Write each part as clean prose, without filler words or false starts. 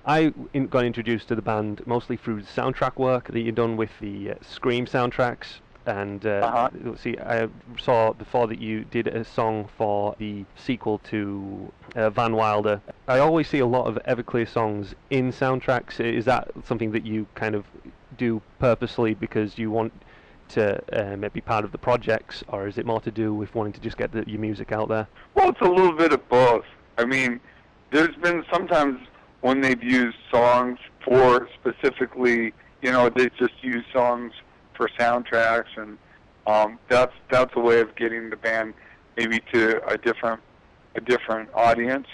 I got introduced to the band mostly through soundtrack work that you've done with the Scream soundtracks. And see, I saw before that you did a song for the sequel to Van Wilder. I always see a lot of Everclear songs in soundtracks. Is that something that you kind of do purposely because you want to be part of the projects, or is it more to do with wanting to just get your music out there? Well, it's a little bit of both. I mean, there's been sometimes when they've used songs for specifically, they just use songs for soundtracks, and that's a way of getting the band maybe to a different audience.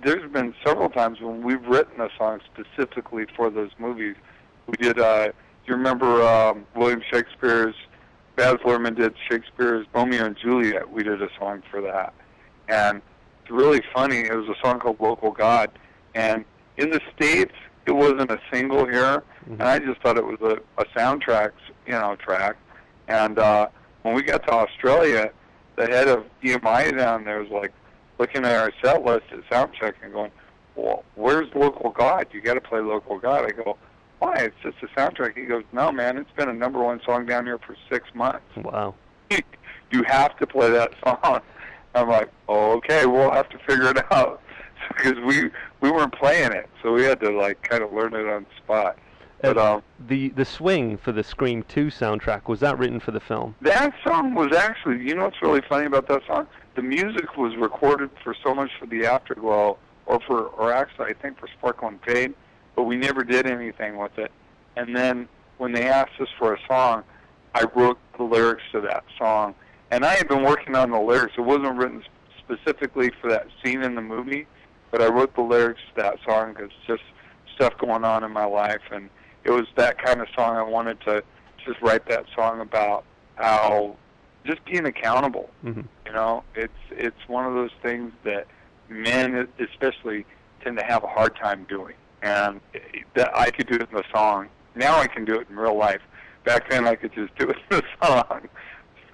There's been several times when we've written a song specifically for those movies. We did. Do you remember William Shakespeare's? Baz Luhrmann did Shakespeare's Romeo and Juliet. We did a song for that, and it's really funny. It was a song called "Local God," and in the States, it wasn't a single here, and I just thought it was a soundtrack, track. And when we got to Australia, the head of EMI down there was like looking at our set list at soundcheck and going, "Well, where's Local God? You got to play Local God." I go, "Why? It's just a soundtrack." He goes, "No, man, it's been a #1 song down here for 6 months. Wow. You have to play that song." I'm like, "Oh, okay, we'll have to figure it out." Because we weren't playing it, so we had to kind of learn it on the spot. But the swing for the Scream 2 soundtrack, was that written for the film? That song was actually, what's really funny about that song? The music was recorded for so much for the Afterglow, or actually I think for Sparkle and Fade, but we never did anything with it. And then when they asked us for a song, I wrote the lyrics to that song. And I had been working on the lyrics. It wasn't written specifically for that scene in the movie, but I wrote the lyrics to that song because it's just stuff going on in my life, and it was that kind of song I wanted to just write that song about, how just being accountable. It's one of those things that men especially tend to have a hard time doing, and that I could do it in the song. Now I can do it in real life. Back then I could just do it in the song.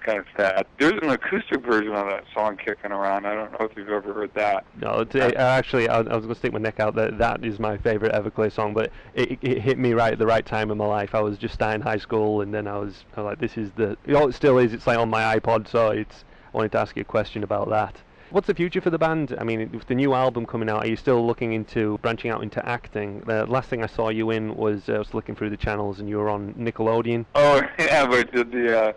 Kind of sad. There's an acoustic version of that song kicking around. I don't know if you've ever heard that. No, actually, I was going to stick my neck out. That is my favorite Everclear song, but it hit me right at the right time in my life. I was just starting high school, and then I was like, this is it still is. It's like on my iPod, so I wanted to ask you a question about that. What's the future for the band? I mean, with the new album coming out, are you still looking into branching out into acting? The last thing I saw you in was I was looking through the channels, and you were on Nickelodeon. Oh, yeah, we did the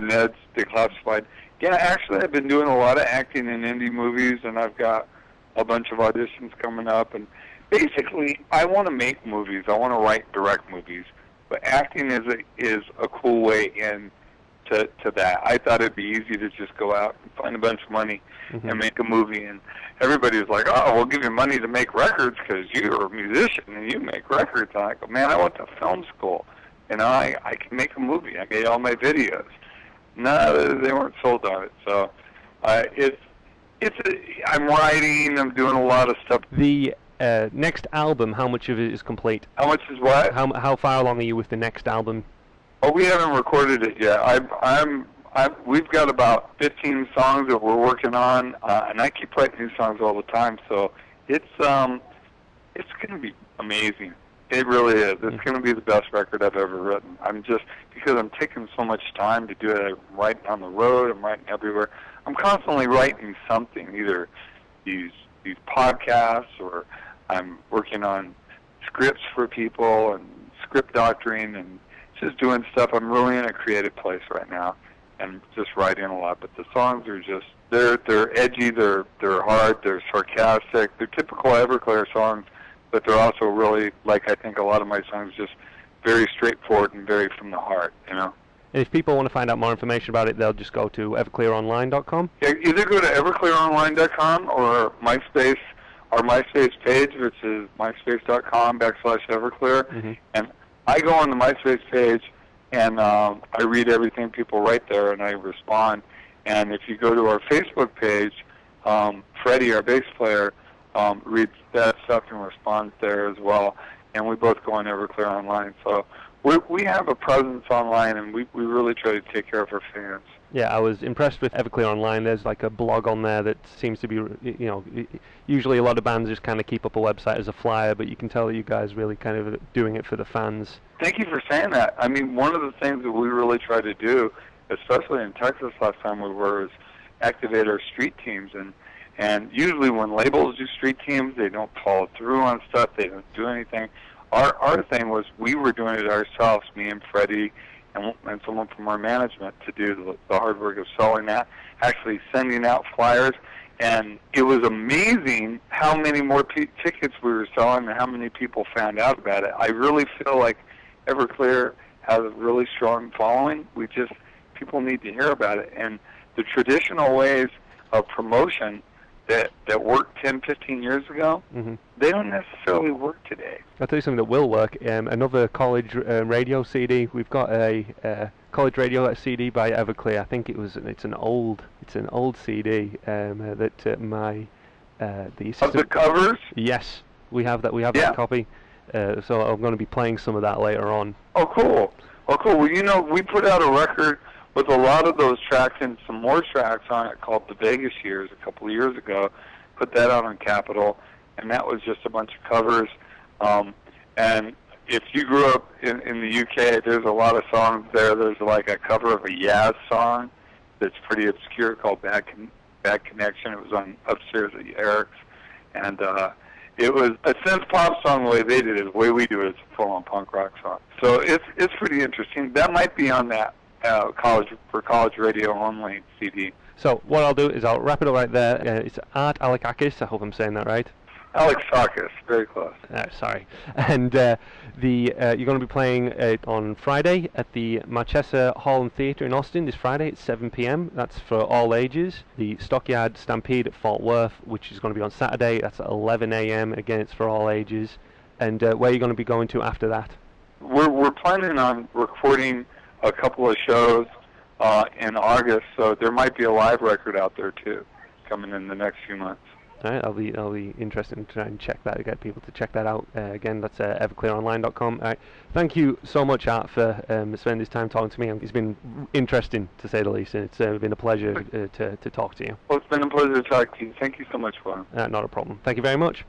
Ned's Declassified. Yeah, actually, I've been doing a lot of acting in indie movies, and I've got a bunch of auditions coming up. And basically, I want to make movies. I want to write, direct movies. But acting is a cool way in to that. I thought it'd be easy to just go out and find a bunch of money and make a movie. And everybody's like, "Oh, we'll give you money to make records because you're a musician and you make records." And I go, "Man, I went to film school. I can make a movie. I made all my videos." No, they weren't sold on it. So I'm writing. I'm doing a lot of stuff. The next album, how much of it is complete? How much is what? How far along are you with the next album? Oh, we haven't recorded it yet. We've got about 15 songs that we're working on, and I keep writing new songs all the time. So it's going to be amazing. It really is. It's going to be the best record I've ever written. Because I'm taking so much time to do it. I'm writing on the road. I'm writing everywhere. I'm constantly writing something, either these podcasts, or I'm working on scripts for people and script doctoring and just doing stuff. I'm really in a creative place right now and just writing a lot. But the songs are just, they're edgy, they're hard, they're sarcastic. They're typical Everclear songs, but they're also really, like I think a lot of my songs, just very straightforward and very from the heart, And if people want to find out more information about it, they'll just go to everclearonline.com? Yeah, either go to everclearonline.com or MySpace, our MySpace page, which is myspace.com/Everclear. And I go on the MySpace page, and I read everything people write there, and I respond. And if you go to our Facebook page, Freddie, our bass player, reads that stuff and responds there as well. And we both go on Everclear Online. So we have a presence online, and we really try to take care of our fans. Yeah, I was impressed with Everclear Online. There's like a blog on there that seems to be, usually a lot of bands just kind of keep up a website as a flyer, but you can tell that you guys really kind of doing it for the fans. Thank you for saying that. I mean, one of the things that we really try to do, especially in Texas last time we were, is activate our street teams. And usually when labels do street teams, they don't follow through on stuff. They don't do anything. Our thing was we were doing it ourselves, me and Freddie, and someone from our management to do the hard work of selling that, actually sending out flyers. And it was amazing how many more tickets we were selling and how many people found out about it. I really feel like Everclear has a really strong following. People need to hear about it. And the traditional ways of promotion that worked 10, 15 years ago, they don't necessarily work today. I'll tell you something that will work. Another college radio CD. We've got a college radio CD by Everclear. I think it's an old CD that the assistant. Of the covers? Yes, we have that. We have that copy. So I'm going to be playing some of that later on. Oh, cool. Well, we put out a record with a lot of those tracks and some more tracks on it called The Vegas Years a couple of years ago. Put that out on Capitol, and that was just a bunch of covers. And if you grew up in the UK, there's a lot of songs there. There's like a cover of a Yaz song that's pretty obscure called Bad Connection. It was on upstairs at Eric's. And it was a synth pop song the way they did it. The way we do it is a full-on punk rock song. So it's pretty interesting. That might be on that college radio only CD. So what I'll do is I'll wrap it up right there. It's Art Alexakis. I hope I'm saying that right. Alexakis, very close. Sorry. And you're going to be playing on Friday at the Marchesa Hall and Theatre in Austin this Friday at 7 p.m. That's for all ages. The Stockyard Stampede at Fort Worth, which is going to be on Saturday. That's at 11 a.m. Again, it's for all ages. And where are you going to be going to after that? We're planning on recording a couple of shows in August, so there might be a live record out there too, coming in the next few months. All right, I'll be interested in trying to check that, to get people to check that out. Again, that's everclearonline.com. All right, thank you so much, Art, for spending this time talking to me. It's been interesting, to say the least, and it's been a pleasure to talk to you. Well, it's been a pleasure to talk to you. Thank you so much, William. Not a problem. Thank you very much.